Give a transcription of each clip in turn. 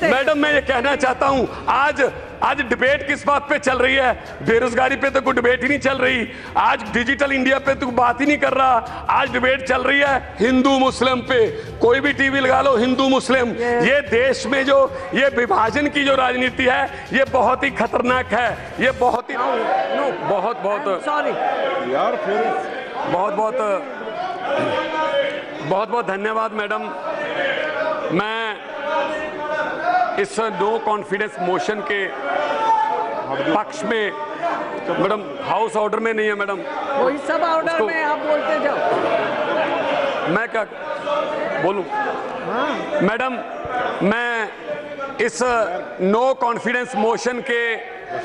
देते। मैडम मैं ये कहना चाहता हूं, आज डिबेट किस बात पे चल रही है? बेरोजगारी पे तो कोई डिबेट ही नहीं चल रही, आज डिजिटल इंडिया पे तो बात ही नहीं कर रहा। आज डिबेट चल रही है हिंदू मुस्लिम पे। कोई भी टीवी लगा लो, हिंदू मुस्लिम। ये देश में जो ये विभाजन की जो राजनीति है, ये बहुत ही खतरनाक है। ये बहुत ही सॉरी यार, फिर बहुत धन्यवाद मैडम। मैं इस नो कॉन्फिडेंस मोशन के पक्ष में, मैडम हाउस ऑर्डर में नहीं है मैडम, वही सब ऑर्डर में आप बोलते जाओ। मैं क्या बोलूं? मैडम मैं इस नो कॉन्फिडेंस मोशन के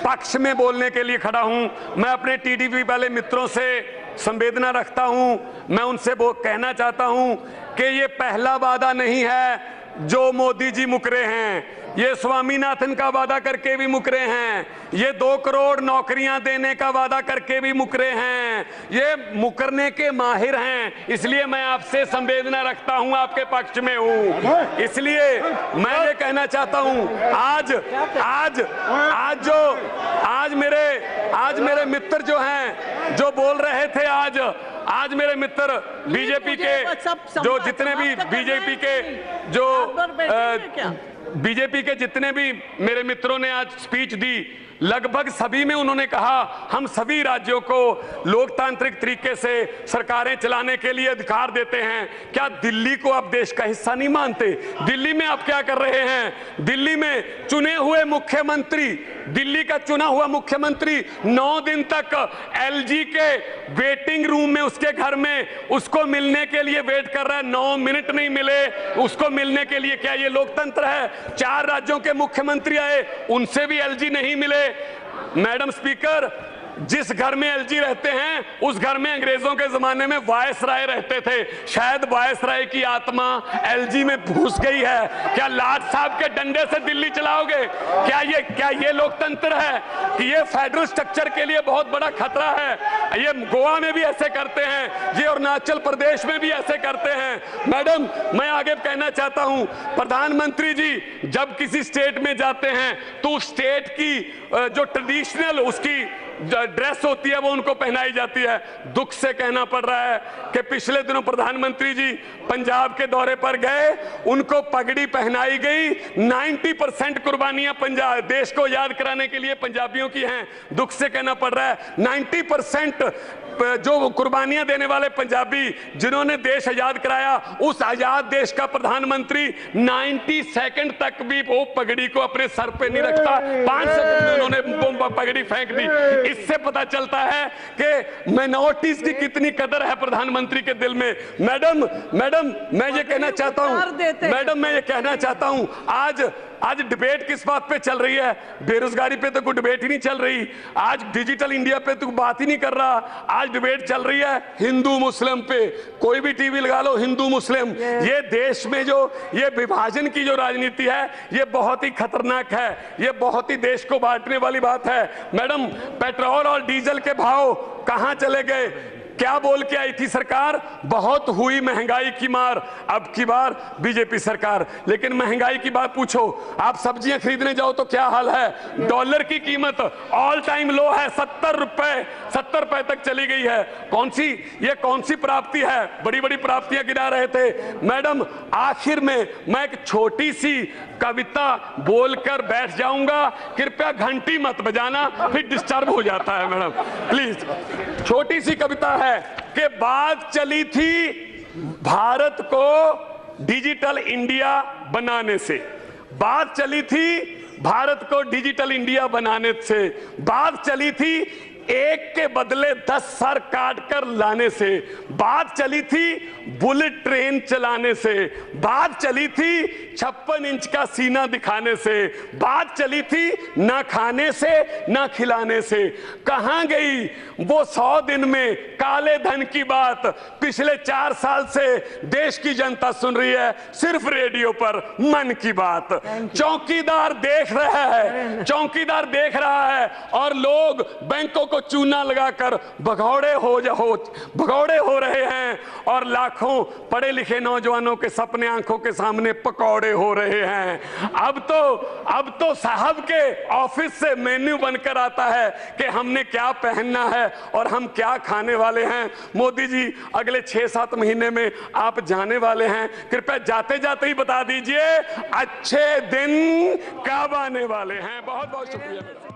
पक्ष में बोलने के लिए खड़ा हूं। मैं अपने टीडीपी वाले मित्रों से संवेदना रखता हूं। मैं उनसे वो कहना चाहता हूं कि ये पहला वादा नहीं है जो मोदी जी मुकरे हैं। ये स्वामीनाथन का वादा करके भी मुकरे हैं, ये 2 करोड़ नौकरियां देने का वादा करके भी मुकरे हैं। ये मुकरने के माहिर हैं, इसलिए मैं आपसे संवेदना रखता हूं, आपके पक्ष में हूं। इसलिए मैं ये कहना चाहता हूं, आज मेरे मित्र जो हैं, जो बोल रहे थे, आज मेरे मित्र बीजेपी के जो जितने भी बीजेपी के जितने भी मेरे मित्रों ने आज स्पीच दी, लगभग सभी में उन्होंने कहा हम सभी राज्यों को लोकतांत्रिक तरीके से सरकारें चलाने के लिए अधिकार देते हैं। क्या दिल्ली को आप देश का हिस्सा नहीं मानते? दिल्ली में आप क्या कर रहे हैं? दिल्ली में चुने हुए मुख्यमंत्री, दिल्ली का चुना हुआ मुख्यमंत्री 9 दिन तक एलजी के वेटिंग रूम में, उसके घर में उसको मिलने के लिए वेट कर रहा है। 9 मिनट नहीं मिले उसको मिलने के लिए। क्या ये लोकतंत्र है? 4 राज्यों के मुख्यमंत्री आए, उनसे भी एलजी नहीं मिले। मैडम स्पीकर, जिस घर में एलजी रहते हैं उस घर में अंग्रेजों के जमाने में वायसराय रहते थे। शायद वायसराय की आत्मा एलजी में घुस गई है। क्या लाट साहब के डंडे से दिल्ली चलाओगे? क्या ये लोकतंत्र है? कि ये फेडरल स्ट्रक्चर के लिए बहुत बड़ा खतरा है। ये गोवा में भी ऐसे करते हैं, ये अरुणाचल प्रदेश में भी ऐसे करते हैं। मैडम मैं आगे कहना चाहता हूं, प्रधानमंत्री जी जब किसी स्टेट में जाते हैं तो उस स्टेट की जो ट्रेडिशनल उसकी ड्रेस होती है वो उनको पहनाई जाती है। दुख से कहना पड़ रहा है कि पिछले दिनों प्रधानमंत्री जी पंजाब के दौरे पर गए, उनको पगड़ी पहनाई गई। 90% कुर्बानियां पंजाब देश को याद कराने के लिए पंजाबियों की हैं। दुख से कहना पड़ रहा है 90% जो कुर्बानियां देने वाले पंजाबी जिन्होंने देश आजाद कराया, उस आजाद देश का प्रधानमंत्री 90 सेकंड तक भी वो पगड़ी को अपने सर पे नहीं रखता। 5 सेकंड में उन्होंने पगड़ी फेंक दी। इससे पता चलता है कि माइनॉरिटीज की कितनी कदर है प्रधानमंत्री के दिल में। मैडम मैं ये कहना चाहता हूं, आज डिबेट किस बात पे चल रही है? बेरोजगारी पे तो कोई डिबेट ही नहीं चल रही, आज डिजिटल इंडिया पे तो बात ही नहीं कर रहा। आज डिबेट चल रही है हिंदू मुस्लिम पे। कोई भी टीवी लगा लो, हिंदू मुस्लिम। ये देश में जो ये विभाजन की जो राजनीति है, ये बहुत ही खतरनाक है। ये बहुत ही देश को बांटने वाली बात है। मैडम पेट्रोल और डीजल के भाव कहां चले गए? क्या बोल के आई थी सरकार? बहुत हुई महंगाई की मार, अब की बार बीजेपी सरकार। लेकिन महंगाई की बात पूछो, आप सब्जियां खरीदने जाओ तो क्या हाल है? डॉलर की कीमत ऑल टाइम लो है, 70 रुपए तक चली गई है। कौन सी प्राप्ति है? बड़ी बड़ी प्राप्तियां गिरा रहे थे। मैडम आखिर में मैं एक छोटी सी कविता बोलकर बैठ जाऊंगा, कृपया घंटी मत बजाना, फिर डिस्टर्ब हो जाता है मैडम प्लीज। छोटी सी कविता है कि बात चली थी भारत को डिजिटल इंडिया बनाने से, बात चली थी भारत को डिजिटल इंडिया बनाने से, बात चली थी एक के बदले 10 सर काट कर लाने से, बात चली थी बुलेट ट्रेन चलाने से, बात चली थी 56 इंच का सीना दिखाने से, बात चली थी ना खाने से ना खिलाने से। कहां गई वो 100 दिन में काले धन की बात? पिछले 4 साल से देश की जनता सुन रही है सिर्फ रेडियो पर मन की बात। चौकीदार देख रहा है और लोग बैंकों को चूना लगाकर भगौड़े हो रहे हैं और लाखों पढ़े लिखे नौजवानों के सपने आंखों के सामने पकौड़े हो रहे हैं। अब तो साहब के ऑफिस से मेन्यू बनकर आता है कि हमने क्या पहनना है और हम क्या खाने वाले हैं। मोदी जी अगले 6-7 महीने में आप जाने वाले हैं, कृपया जाते जाते ही बता दीजिए अच्छे दिन कब आने वाले हैं। बहुत बहुत शुक्रिया।